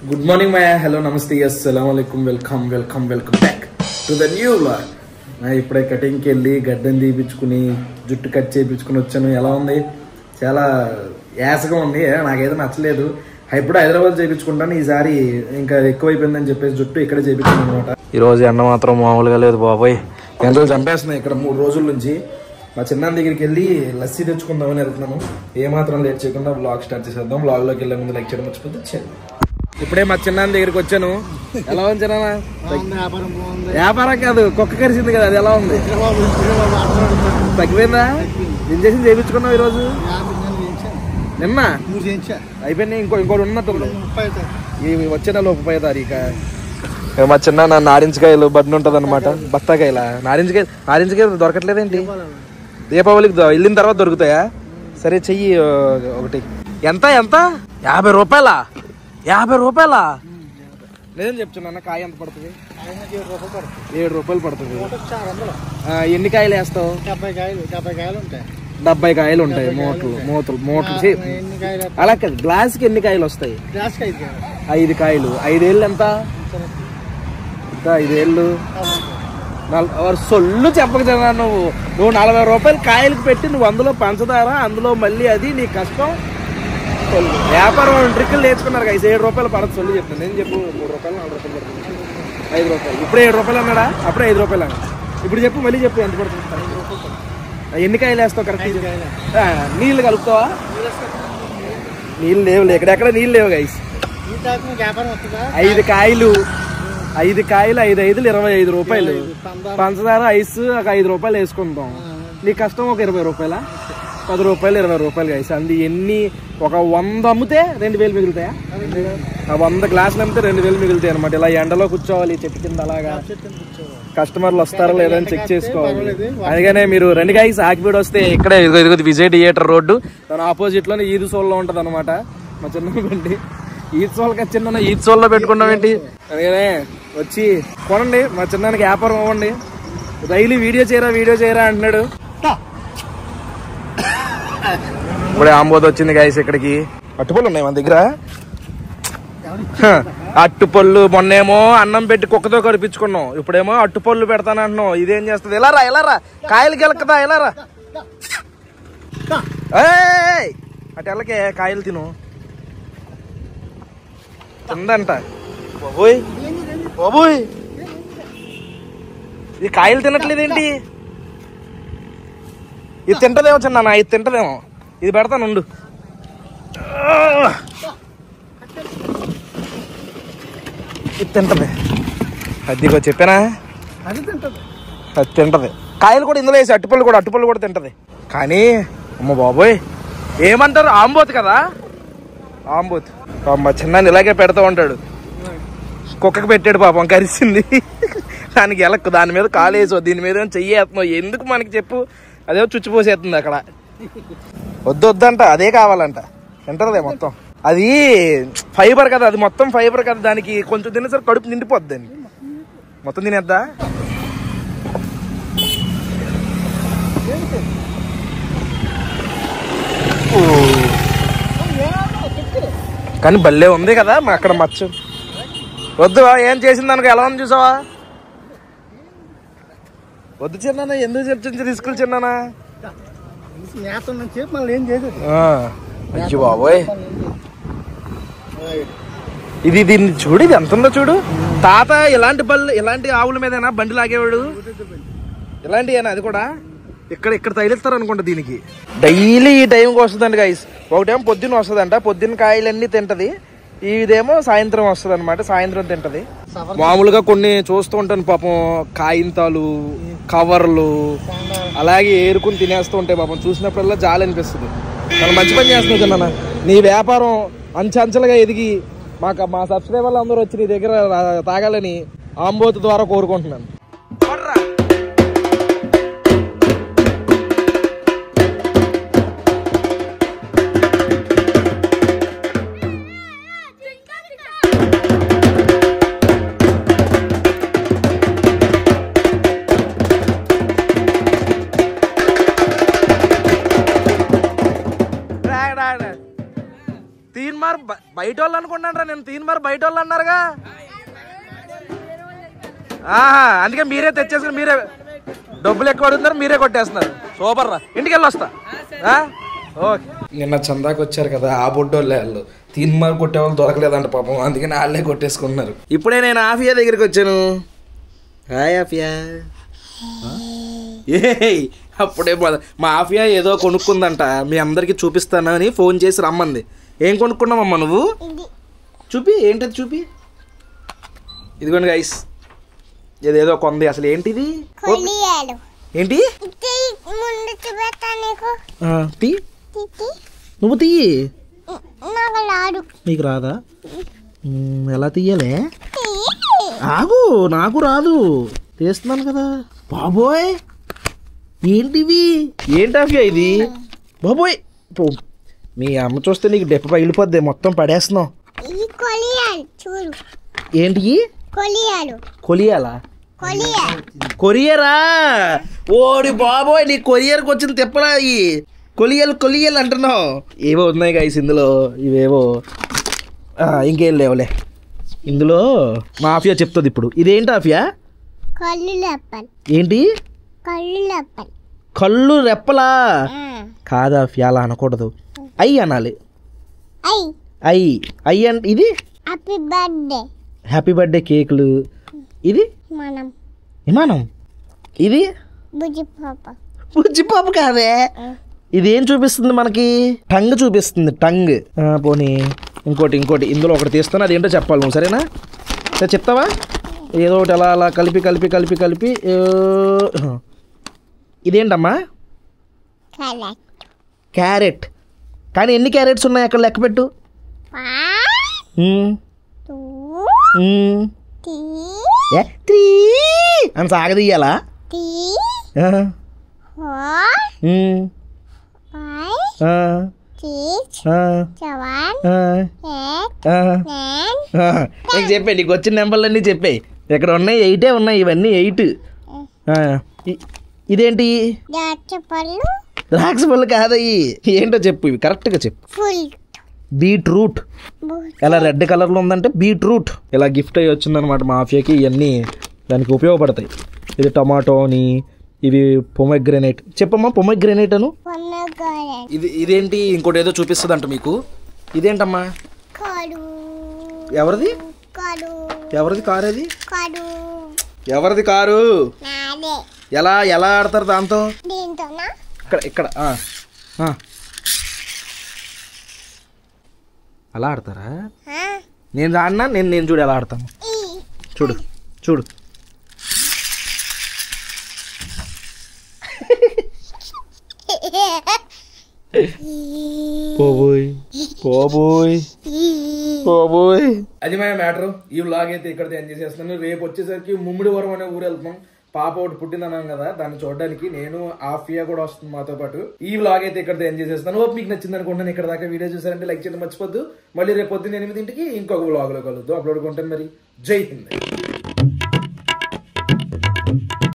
Good morning మాయా, hello, నమస్తే, అస్సలాము అలైకుం, welcome back to the new vlog. ఇప్పుడే కటింగ్కి వెళ్ళి గడ్డని తీపించుకుని జుట్టు కట్ చేయించుకుని వచ్చాను. ఎలా ఉంది? చాలా యాసగా ఉంది, నాకైతే నచ్చలేదు. ఇప్పుడు హైదరాబాద్ చేయించుకుంటాను, ఈసారి ఇంకా ఎక్కువైపోయిందని చెప్పేసి జుట్టు ఇక్కడ చేయించుకున్నాను అనమాట. ఈరోజు ఎండ మాత్రం మామూలుగా లేదు బాబాయ్, ఎండలు చంపేస్తున్నాయి ఇక్కడ 3 రోజుల నుంచి. మా చిన్న దగ్గరికి వెళ్ళి లస్సీ తెచ్చుకుందామని వెళ్తున్నాను. ఏమాత్రం లేట్ చేయకుండా బ్లాగ్ స్టార్ట్ చేసేద్దాం. బ్లాగ్లోకి వెళ్ళే ముందు లైక్ చేయడం మర్చిపోతే వచ్చాను. ఇప్పుడే మా చిన్న దగ్గరికి వచ్చాను. ఎలా ఉంది చిన్న? వ్యాపారం కాదు, కుక్క కరిచింది కదా, అది ఎలా ఉంది? తగ్గిపోయిందా? ఇంజక్షన్ చేయించుకున్నావు ఈరోజు? నిన్న అయిపోయింది, ఇంకోటి ఉన్నట్టుంది. వచ్చే నెల 30వ తారీఖు. మా చిన్న నారింజకాయలు బడ్ని ఉంటది అనమాట. బత్తాకాయల నారింజకాయలు దొరకట్లేదేంటి? దీపావళికి వెళ్ళిన తర్వాత దొరుకుతాయా? సరే చెయ్యి ఒకటి. ఎంత 50 రూపాయలా? 50 రూపాయలా? లేదని చెప్తున్నా. కాయ ఎంత పడుతుంది? 7 రూపాయలు పడుతుంది. ఎన్ని కాయలు వేస్తావు? 70 కాయలు ఉంటాయి. మూటలు అలా కాదు, గ్లాస్కి ఎన్ని కాయలు వస్తాయి? 5 కాయలు. 5 ఏళ్ళు ఎంత? 5 ఏళ్ళు సొల్లు చెప్పక నువ్వు 40 రూపాయలు కాయలకు పెట్టి నువ్వు అందులో పంచదార, అందులో మళ్ళీ అది నీ కష్టం. వ్యాపారం ట్రిక్కులు నేర్చుకున్నారు కదా. 7 రూపాయలు పడదు సొల్లు చెప్తాను. నేను చెప్పు 3 రూపాయలు 4 రూపాయలు పడుతుంది. 5 రూపాయలు. ఇప్పుడే 7 రూపాయలు అన్నాడా? అప్పుడే 5 రూపాయలు అన్నా. ఇప్పుడు చెప్పు, మళ్ళీ చెప్పు ఎంత పడుతుంది? 5 రూపాయలు. ఎన్ని కాయలు వేస్తావు కరెక్ట్? నీళ్ళు కలుపుతావా? నీళ్ళు లేవు, ఎక్కడెక్కడ నీళ్ళు లేవు గైస్. 5 కాయలు 5 5 25 రూపాయలు. పంచదార ఐస్ ఒక 5 రూపాయలు వేసుకుంటాం. నీ కష్టం ఒక 20 రూపాయల, 10 రూపాయలు, 20 రూపాయలు గైస్. అంది ఎన్ని? ఒక 100 అమ్మితే 2000 మిగులుతాయా? 100 గ్లాసులు అమ్మితే 2000 మిగులుతాయి అనమాట. ఇలా ఎండలో కూర్చోవాలి చెట్టు కింద, అలాగా కస్టమర్లు వస్తారో లేదని చెక్ చేసుకోవాలి. అందుకనే మీరు రండి గైస్. ఆకిపీడ వస్తే ఇక్కడే ఇదిగో విజయ్ థియేటర్ రోడ్డు, దాని ఆపోజిట్ లోనే ఈద్ సోల్లో ఉంటది అనమాట. మా చిన్న బండి ఈద్ సోల్కి చిన్న ఈద్ సోల్లో పెట్టుకున్నాం ఏంటి? అందుకనే వచ్చి కొనండి. మా చిన్నానికి వ్యాపారం అవ్వండి. డైలీ వీడియో చేయరా అంటున్నాడు. ఇప్పుడే ఆంబోద్ వచ్చింది గైస్ ఇక్కడికి. అట్టుపళ్ళు ఉన్నాయి మన దగ్గర. అట్టుపళ్ళు మొన్నేమో అన్నం పెట్టి కుక్కతో కడిపించుకున్నాం, ఇప్పుడేమో అట్టుపళ్ళు పెడతానంటున్నాం. ఇదేం చేస్తుంది? ఎలారా కాయలు గెలకదా? ఎలారా అటు ఎల్లకే కాయలు తిను తిందంట. బాబోయ్ ఇది కాయలు తినట్లేదేంటి? ఇది తింటదేమో చిన్న, ఇది తింటదేమో. ఇది పెడతానుండు. ఇది తింటది. అదిగో చెప్పానా, అది తింటది. కాయలు కూడా ఇందులో వేసి అట్టుపళ్ళు కూడా తింటది. కానీ అమ్మ బాబోయ్ ఏమంటారు? ఆంబోత్ కదా, ఆంబోత్. మా చిన్నాన్ని ఇలాగే పెడతా ఉంటాడు. కుక్కకి పెట్టాడు పాపం, కరిసింది. దానికి ఎలక్కు, దాని మీద కాలేసో దీని మీద చెయ్యేస్తున్నావు. ఎందుకు మనకి చెప్పు? అదేమో చుచ్చిపోసేస్తుంది అక్కడ. వద్దంట, అదే కావాలంట. తింటదే మొత్తం. అది ఫైబర్ కదా, అది మొత్తం ఫైబర్ కదా. దానికి కొంచెం తినేసరికి కడుపు నిండిపోద్ది. దాన్ని మొత్తం తినేద్దా? కానీ భలే ఉంది కదా అక్కడ మచ్చ. వద్దు, ఏం చేసింది అనుకో, ఎలా ఉంది చూసావా? వద్దు చిన్నానా, ఎందుకు చెప్తుంది రిస్కులు చిన్నానా? అయ్యో బాబోయ్, ఇది దీన్ని చూడు, ఇది ఎంత ఉందో చూడు. తాత ఇలాంటి ఆవుల మీదైనా బండి లాగేవాడు. ఇలాంటివేనా? అది కూడా ఇక్కడ తగిలిస్తారు అనుకుంటా. దీనికి డైలీ ఈ టైంకి వస్తుందండి గైస్. ఒకటేమో పొద్దున్న వస్తుందంట, పొద్దున్న కాయలన్నీ తింటది. ఇదేమో సాయంత్రం వస్తుంది అనమాట, సాయంత్రం తింటది. మామూలుగా కొన్ని చూస్తూ ఉంటాను పాపం, కాయింతాలు, కవర్లు అలాగే ఏరుకుని తినేస్తూ ఉంటాయి పాపం. చూసినప్పుడల్లా జాలి అనిపిస్తుంది. చాలా మంచి పని చేస్తున్నావు చిన్న. నీ వ్యాపారం అంచెలుగా ఎదిగి మా సబ్స్క్రైబర్లు అందరూ వచ్చి నీ దగ్గర తాగాలని ఆంబోత్ ద్వారా కోరుకుంటున్నాను. తీన్మార్ బయట వాళ్ళు అనుకున్నాను రా నేను. తీన్మార్ బయట వాళ్ళు అన్నారుగా. అందుకే మీరే తెచ్చేసుకుని మీరే డబ్బులు ఎక్కువ అడుగుతున్నారు, మీరే కొట్టేస్తున్నారు. సూపర్ రా, ఇంటికి వెళ్ళి వస్తా. ఓకే. నిన్న చందాకి వచ్చారు కదా ఆ బొడ్డోళ్ళే వాళ్ళు. తీన్మార్ కొట్టేవాళ్ళు దొరకలేదంట పాపం, అందుకని వాళ్ళే కొట్టేసుకున్నారు. ఇప్పుడే నేను ఆఫియా దగ్గరికి వచ్చాను. హాయ్ ఆఫియా. అప్పుడే మా ఆఫియా ఏదో కొనుక్కుందంట, మీ అందరికి చూపిస్తానని ఫోన్ చేసి రమ్మంది. ఏం కొనుక్కున్నావమ్మా నువ్వు? చూపి, ఏంటది చూపి. ఇదిగోండి గైస్, ఇదేదో కొంది. అసలు ఏంటిది? ఏంటి? నువ్వు తీయి. నీకు రాదా? ఎలా తీయాలే? ఆగు, నాకు రాదు, తీస్తున్నాను కదా. బాబోయ్ ఏంటివి? ఏంటాఫియా ఇది? బాబోయ్ మీ అమ్మ చూస్తే నీకు డెప్ప పగిలిపోద్ది, మొత్తం పడేస్తున్నావు. ఏంటి? కొలియాలా? కొరియరా? ఓడి బాబోయ్, నీ కొరియర్కి వచ్చిన తిప్పలా. కొలియలు అంటున్నావు. ఏవో ఉన్నాయి గైస్ ఇందులో, ఇవేవో ఇంకేం లేవులే. ఇందులో మా ఆఫియా చెప్తుంది ఇప్పుడు. ఇదేంటి ఆఫియా? ఏంటి? కళ్ళు రెప్పలా? కాదా ఆఫియా, అలా అనకూడదు. అయ్యి అనాలి. అయ్యి అంటే ఇది హ్యాపీ బర్త్డే కేకులు. ఇది విమానం. ఇది బుజ్జిపాప కాదే. ఇది ఏం చూపిస్తుంది మనకి? టంగ్ చూపిస్తుంది, టంగ్. పోనీ ఇంకోటి ఇందులో ఒకటి తీస్తాను, అదేంటో చెప్పాలి నువ్వు, సరేనా? చెప్తావా? ఏదో ఒకటి అలా అలా కలిపి. ఇదేంటమ్మా? క్యారెట్. కానీ ఎన్ని క్యారెట్స్ ఉన్నాయి అక్కడ లెక్క పెట్టు. అని సాగదీయాలా? నీకు చెప్పే, నీకు వచ్చిన నెంబర్లన్నీ చెప్పాయి. ఇక్కడ ఉన్నాయి 8 ఉన్నాయి, ఇవన్నీ 8. ఇదేంటి? ద్రాక్ష పళ్ళు కాదయ్యి. ఏంటో చెప్పు, ఇవి కరెక్ట్గా చెప్పు. బీట్రూట్. ఎలా రెడ్ కలర్లో ఉందంటే బీట్రూట్. ఇలా గిఫ్ట్ అయ్యి వచ్చిందనమాట మా ఆఫియాకి. ఇవన్నీ దానికి ఉపయోగపడతాయి. ఇది టమాటోని, ఇవి పొమగ్రెనేట్. చెప్పమ్మా పొమగ్రెనేట్ అను. ఇదేంటి? ఇంకోటి ఏదో చూపిస్తుంది అంట మీకు. ఇదేంటమ్మా? ఎవరిది కారు? అది ఎవరిది కారు? ఎలా ఆడతారు దాంతో? ఇక్కడ అలా ఆడతారా? నేను ఆడినా, నేను చూడు ఎలా ఆడతాను. చూడు. పోబోయ్ అది మా మ్యాటర్. ఈ వ్లాగ్ అయితే ఇక్కడ ఎంజాయ్ చేస్తున్నాను. రేపు వచ్చేసరికి ముమ్మిడివరం అనే ఊరు వెళ్తున్నాం. పాప ఒకటి పుట్టిందన్నాను కదా, దాన్ని చూడడానికి నేను ఆఫియా కూడా వస్తుంది మాతో పాటు. ఈ వ్లాగ్ అయితే ఇక్కడ ఎంజాయ్ చేస్తాను. హోప్ మీకు నచ్చింది అనుకుంటాను. ఇక్కడ దాకా వీడియో చూసారంటే లైక్ చేయడం మర్చిపోద్దు. మళ్ళీ రేపు పొద్దున్న 8 ఇంకొక వ్లాగ్ లో కలుద్దాం. అప్లోడ్ కొంటాను. మరి జై హింద్.